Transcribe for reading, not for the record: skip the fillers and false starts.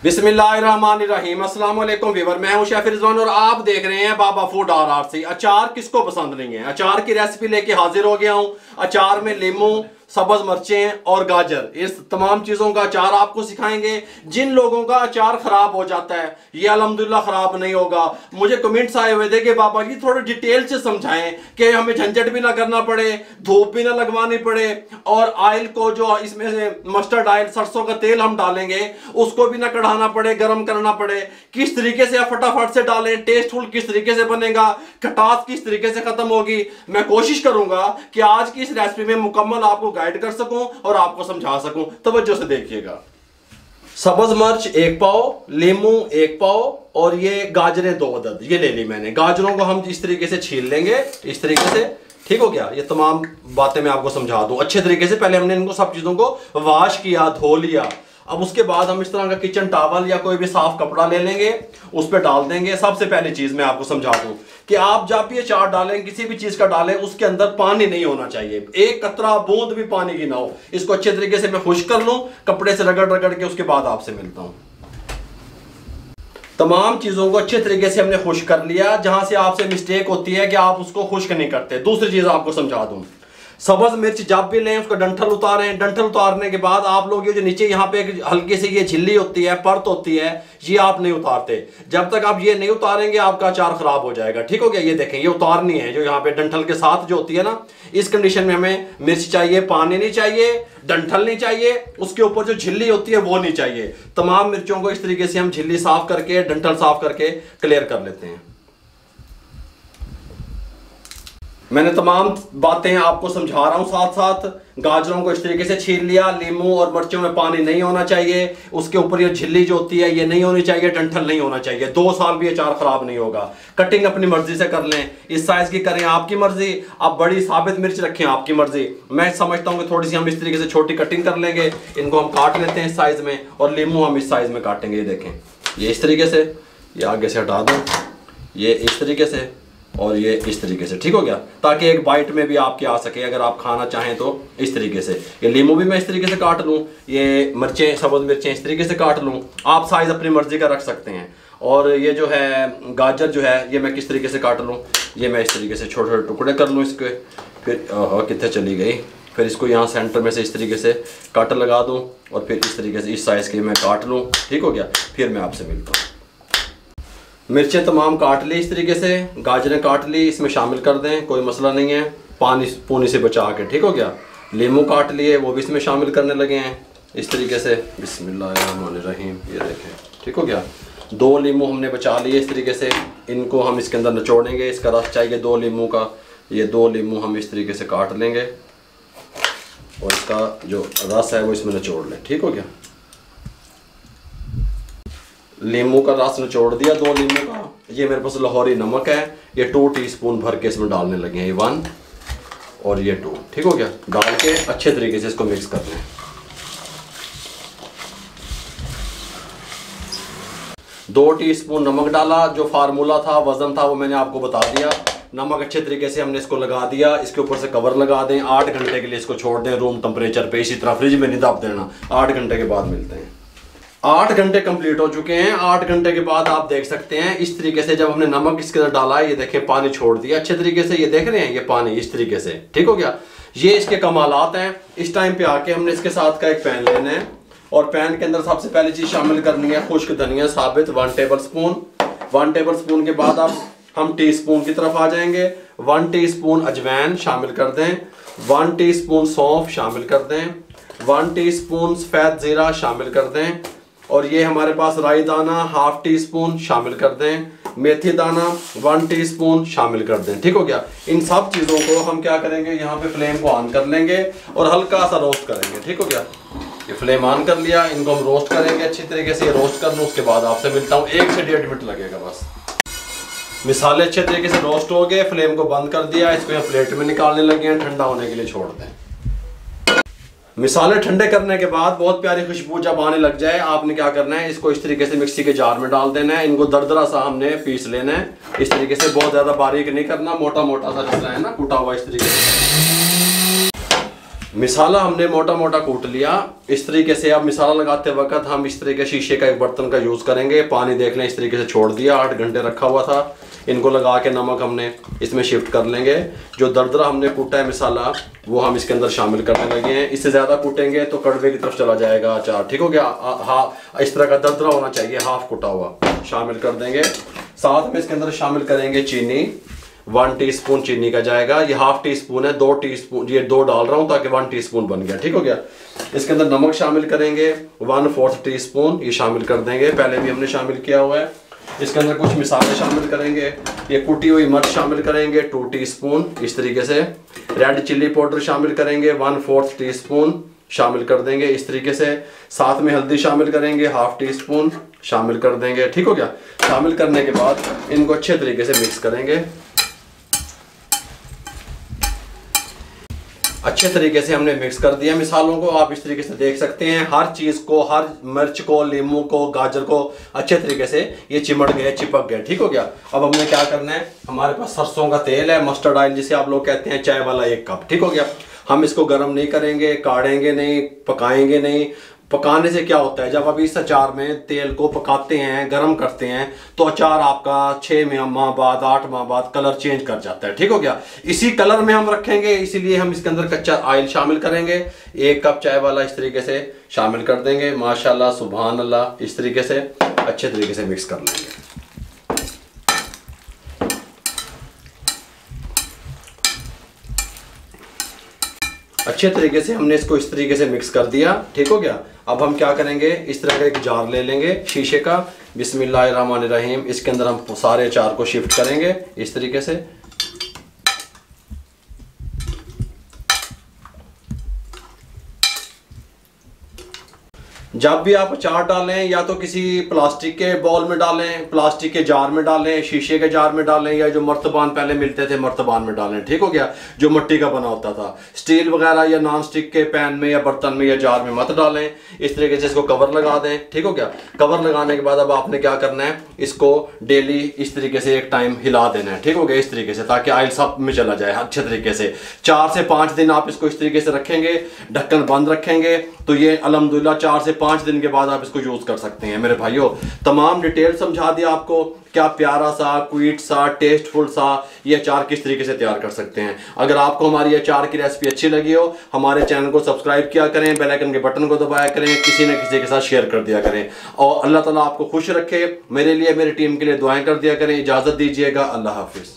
बिस्मिल्लाहिर्रहमानिर्रहीम। अस्सलाम वालेकुम व्यूअर, मैं हूं शेफ रिजवान और आप देख रहे हैं बाबा फूड RRC। अचार किसको पसंद नहीं है। अचार की रेसिपी लेके हाजिर हो गया हूं। अचार में लीमू, सब्ज मिर्चें और गाजर, इस तमाम चीज़ों का अचार आपको सिखाएंगे। जिन लोगों का अचार खराब हो जाता है, ये अल्हम्दुलिल्लाह खराब नहीं होगा। मुझे कमेंट्स आए हुए थे कि बाबा जी थोड़े डिटेल से समझाएं कि हमें झंझट भी ना करना पड़े, धूप भी ना लगवानी पड़े, और ऑयल को जो इसमें से मस्टर्ड ऑयल, सरसों का तेल हम डालेंगे, उसको भी ना कढ़ाना पड़े, गर्म करना पड़े। किस तरीके से आप फटाफट से डालें, टेस्टफुल किस तरीके से बनेगा, खटास किस तरीके से खत्म होगी। मैं कोशिश करूंगा कि आज की इस रेसिपी में मुकम्मल आपको गाइड कर सकूं और आपको समझा सकूं। तवज्जो से देखिएगा। सब्ज मिर्च 1 पाव, लीमू 1 पाव और ये गाजरें 2 अदद ये ले ली मैंने। गाजरों को हम इस तरीके से छील लेंगे, इस तरीके से। ठीक हो गया। ये तमाम बातें मैं आपको समझा दूं अच्छे तरीके से। पहले हमने इनको सब चीजों को वॉश किया, धो लिया। अब उसके बाद हम इस तरह का किचन टॉवल या कोई भी साफ कपड़ा ले लेंगे, उस पर डाल देंगे। सबसे पहली चीज मैं आपको समझा दूं कि आप जब भी अचार डालें, किसी भी चीज का डालें, उसके अंदर पानी नहीं होना चाहिए। एक कतरा बूंद भी पानी की ना हो। इसको अच्छे तरीके से मैं खुश्क कर लूं, कपड़े से रगड़ रगड़ के। उसके बाद आपसे मिलता हूं। तमाम चीजों को अच्छे तरीके से हमने खुश्क कर लिया। जहां से आपसे मिस्टेक होती है कि आप उसको खुश्क नहीं करते। दूसरी चीज आपको समझा दूं, सब्ज मिर्च जब भी लें उसका डंठल उतारें। डंठल उतारने के बाद आप लोग ये जो नीचे यहाँ पे एक हल्की सी ये झिल्ली होती है, परत होती है, ये आप नहीं उतारते। जब तक आप ये नहीं उतारेंगे आपका अचार खराब हो जाएगा। ठीक हो गया। ये देखें, ये उतारनी है जो यहाँ पे डंठल के साथ जो होती है ना। इस कंडीशन में हमें मिर्च चाहिए, पानी नहीं चाहिए, डंठल नहीं चाहिए, उसके ऊपर जो झिल्ली होती है वो नहीं चाहिए। तमाम मिर्चों को इस तरीके से हम झिल्ली साफ करके, डंठल साफ करके क्लियर कर लेते हैं। मैंने तमाम बातें आपको समझा रहा हूं साथ साथ। गाजरों को इस तरीके से छील लिया। लीमू और मिर्चों में पानी नहीं होना चाहिए। उसके ऊपर ये झिल्ली जो होती है ये नहीं होनी चाहिए, डंठल नहीं होना चाहिए। 2 साल भी अचार खराब नहीं होगा। कटिंग अपनी मर्जी से कर लें, इस साइज की करें आपकी मर्जी। आप बड़ी साबित मिर्च रखें आपकी मर्जी। मैं समझता हूं कि थोड़ी सी हम इस तरीके से छोटी कटिंग कर लेंगे। इनको हम काट लेते हैं इस साइज में, और लीमू हम इस साइज में काटेंगे। ये देखें, ये इस तरीके से, ये आगे से हटा दूं, ये इस तरीके से और ये इस तरीके से। ठीक हो गया। ताकि एक बाइट में भी आपके आ सके अगर आप खाना चाहें तो। इस तरीके से ये लीमू भी मैं इस तरीके से काट लूँ, ये मिर्चें, सब्ज मिर्चें इस तरीके से काट लूँ। आप साइज अपनी मर्जी का रख सकते हैं। और ये जो है गाजर जो है ये मैं किस तरीके से काट लूँ, ये मैं इस तरीके से छोटे छोटे टुकड़े कर लूँ इसके। फिर कितने चली गई। फिर इसको यहाँ सेंटर में से इस तरीके से कट लगा दूँ और फिर इस तरीके से इस साइज़ के मैं काट लूँ। ठीक हो गया। फिर मैं आपसे मिलता हूँ। मिर्चें तमाम काट ली इस तरीके से, गाजरें काट ली, इसमें शामिल कर दें, कोई मसला नहीं है, पानी पूनी से बचा के। ठीक हो गया। लीमू काट लिए, वो भी इसमें शामिल करने लगे हैं इस तरीके से। बिस्मिल्लाहिर्रहमानिर्रहीम। ये देखें, ठीक हो गया। 2 लीमू हमने बचा लिए इस तरीके से। इनको हम इसके अंदर निचोड़ेंगे। इसका रस चाहिए 2 लीमू का। ये 2 लीमू हम इस तरीके से काट लेंगे और इसका जो रस है वो इसमें निचोड़ लें। ठीक हो गया। लीमू का रस निचोड़ दिया 2 लीमू का। ये मेरे पास लाहौरी नमक है, ये 2 टीस्पून भर के इसमें डालने लगे हैं। ये 1 और ये 2। ठीक हो गया। डाल के अच्छे तरीके से इसको मिक्स कर लें। दो टीस्पून नमक डाला। जो फार्मूला था, वजन था, वो मैंने आपको बता दिया। नमक अच्छे तरीके से हमने इसको लगा दिया। इसके ऊपर से कवर लगा दें। 8 घंटे के लिए इसको छोड़ दें रूम टेम्परेचर पे। इसी तरह फ्रिज में नहीं दब देना। 8 घंटे के बाद मिलते हैं। 8 घंटे कंप्लीट हो चुके हैं। 8 घंटे के बाद आप देख सकते हैं इस तरीके से जब हमने नमक इसके अंदर डाला है, ये देखें पानी छोड़ दिया अच्छे तरीके से। ये देख रहे हैं, ये पानी इस तरीके से। ठीक हो गया। ये इसके कमालात हैं। इस टाइम पे आके हमने इसके साथ का एक पैन लेना है और पैन के अंदर सबसे पहली चीज शामिल करनी है खुश्क धनिया साबित 1 टेबल स्पून। 1 टेबल स्पून के बाद अब हम टीस्पून की तरफ आ जाएंगे। 1 टीस्पून अजवाइन शामिल कर दें। 1 टीस्पून सौंफ शामिल कर दें। 1 टीस्पून सफ़ेद ज़ीरा शामिल कर दें। और ये हमारे पास राई दाना 1/2 टीस्पून शामिल कर दें। मेथी दाना 1 टीस्पून शामिल कर दें। ठीक हो गया। इन सब चीज़ों को हम क्या करेंगे, यहाँ पे फ्लेम को ऑन कर लेंगे और हल्का सा रोस्ट करेंगे। ठीक हो गया। ये फ्लेम ऑन कर लिया। इनको हम रोस्ट करेंगे अच्छी तरीके से। रोस्ट कर लूँ, उसके बाद आपसे मिलता हूँ। 1 से 1.5 मिनट लगेगा बस। मिसाले अच्छे तरीके से रोस्ट हो गए। फ्लेम को बंद कर दिया। इसको यहाँ प्लेट में निकालने लगे हैं। ठंडा होने के लिए छोड़ दें। मिसाले ठंडे करने के बाद बहुत प्यारी खुशबू जब आने लग जाए, आपने क्या करना है, इसको इस तरीके से मिक्सी के जार में डाल देना है। इनको दरदरा सा हमने पीस लेना है इस तरीके से। बहुत ज़्यादा बारीक नहीं करना, मोटा मोटा सा जितना है ना, कूटा हुआ इस तरीके से। मिसाला हमने मोटा मोटा कूट लिया इस तरीके से। अब मिसाला लगाते वक्त हम इस तरीके शीशे का एक बर्तन का यूज़ करेंगे। पानी देख लें इस तरीके से छोड़ दिया, 8 घंटे रखा हुआ था। इनको लगा के नमक हमने इसमें शिफ्ट कर लेंगे। जो दरदरा हमने कूटा है मिसाला वो हम इसके अंदर शामिल करने लगे हैं। इससे ज़्यादा कूटेंगे तो कड़वे की तरफ चला जाएगा अचार, ठीक हो गया। इस तरह का दरदरा होना चाहिए, हाफ कूटा हुआ शामिल कर देंगे। साथ में इसके अंदर शामिल करेंगे चीनी, 1 टीस्पून चीनी का जाएगा। ये हाफ टी स्पून है, 2 टीस्पून, ये 2 डाल रहा हूँ ताकि 1 टीस्पून बन गया, ठीक हो गया। इसके अंदर नमक शामिल करेंगे 1/4 टीस्पून, ये शामिल कर देंगे, पहले भी हमने शामिल किया हुआ है। इसके अंदर कुछ मिसाले शामिल करेंगे। ये कुटी हुई मिर्च शामिल करेंगे 2 टीस्पून इस तरीके से। रेड चिल्ली पाउडर शामिल करेंगे 1/4 टीस्पून, शामिल कर देंगे इस तरीके से। साथ में हल्दी शामिल करेंगे 1/2 टीस्पून, शामिल कर देंगे, ठीक हो गया। शामिल करने के बाद इनको अच्छे तरीके से मिक्स करेंगे। अच्छे तरीके से हमने मिक्स कर दिया मिसालों को। आप इस तरीके से देख सकते हैं हर चीज़ को, हर मिर्च को, नींबू को, गाजर को अच्छे तरीके से ये चिमट गए, चिपक गए, ठीक हो गया। अब हमने क्या करना है, हमारे पास सरसों का तेल है, मस्टर्ड ऑयल जिसे आप लोग कहते हैं, चाय वाला 1 कप, ठीक हो गया। हम इसको गर्म नहीं करेंगे, काढ़ेंगे नहीं, पकाएंगे नहीं। पकाने से क्या होता है, जब आप इस अचार में तेल को पकाते हैं, गर्म करते हैं, तो अचार आपका 6 माह बाद, 8 माह बाद कलर चेंज कर जाता है, ठीक हो गया। इसी कलर में हम रखेंगे, इसीलिए हम इसके अंदर कच्चा ऑयल शामिल करेंगे। 1 कप चाय वाला इस तरीके से शामिल कर देंगे। माशाल्लाह सुभान अल्लाह, इस तरीके से अच्छे तरीके से मिक्स कर लेंगे। अच्छे तरीके से हमने इसको इस तरीके से मिक्स कर दिया, ठीक हो गया। अब हम क्या करेंगे, इस तरह का एक जार ले लेंगे शीशे का, बिस्मिल्लाहिर्रहमानिर्रहीम। इसके अंदर हम सारे अचार को शिफ्ट करेंगे इस तरीके से। जब भी आप अचार डालें, या तो किसी प्लास्टिक के बाउल में डालें, प्लास्टिक के जार में डालें, शीशे के जार में डालें, या जो मर्तबान पहले मिलते थे मर्तबान में डालें, ठीक हो गया, जो मिट्टी का बना होता था। स्टील वगैरह या नॉन स्टिक के पैन में या बर्तन में या जार में मत डालें। इस तरीके से इसको कवर लगा दें, ठीक हो गया। कवर लगाने के बाद अब आपने क्या करना है, इसको डेली इस तरीके से एक टाइम हिला देना है, ठीक हो गया, इस तरीके से, ताकि ऑयल सब में चला जाए अच्छे तरीके से। 4 से 5 दिन आप इसको इस तरीके से रखेंगे, ढक्कन बंद रखेंगे, तो ये अल्हम्दुलिल्लाह 4 से 5 दिन के बाद आप इसको यूज कर सकते हैं। मेरे भाइयों, तमाम डिटेल समझा दिया आपको, क्या प्यारा सा, क्विट सा, टेस्टफुल सा ये अचार किस तरीके से तैयार कर सकते हैं। अगर आपको हमारी अचार की रेसिपी अच्छी लगी हो, हमारे चैनल को सब्सक्राइब किया करें, बेल आइकन के बटन को दबाया करें, किसी न किसी के साथ शेयर कर दिया करें, और अल्लाह ताला आपको खुश रखे। मेरे लिए, मेरी टीम के लिए दुआएं कर दिया करें। इजाजत दीजिएगा, अल्लाह हाफिज।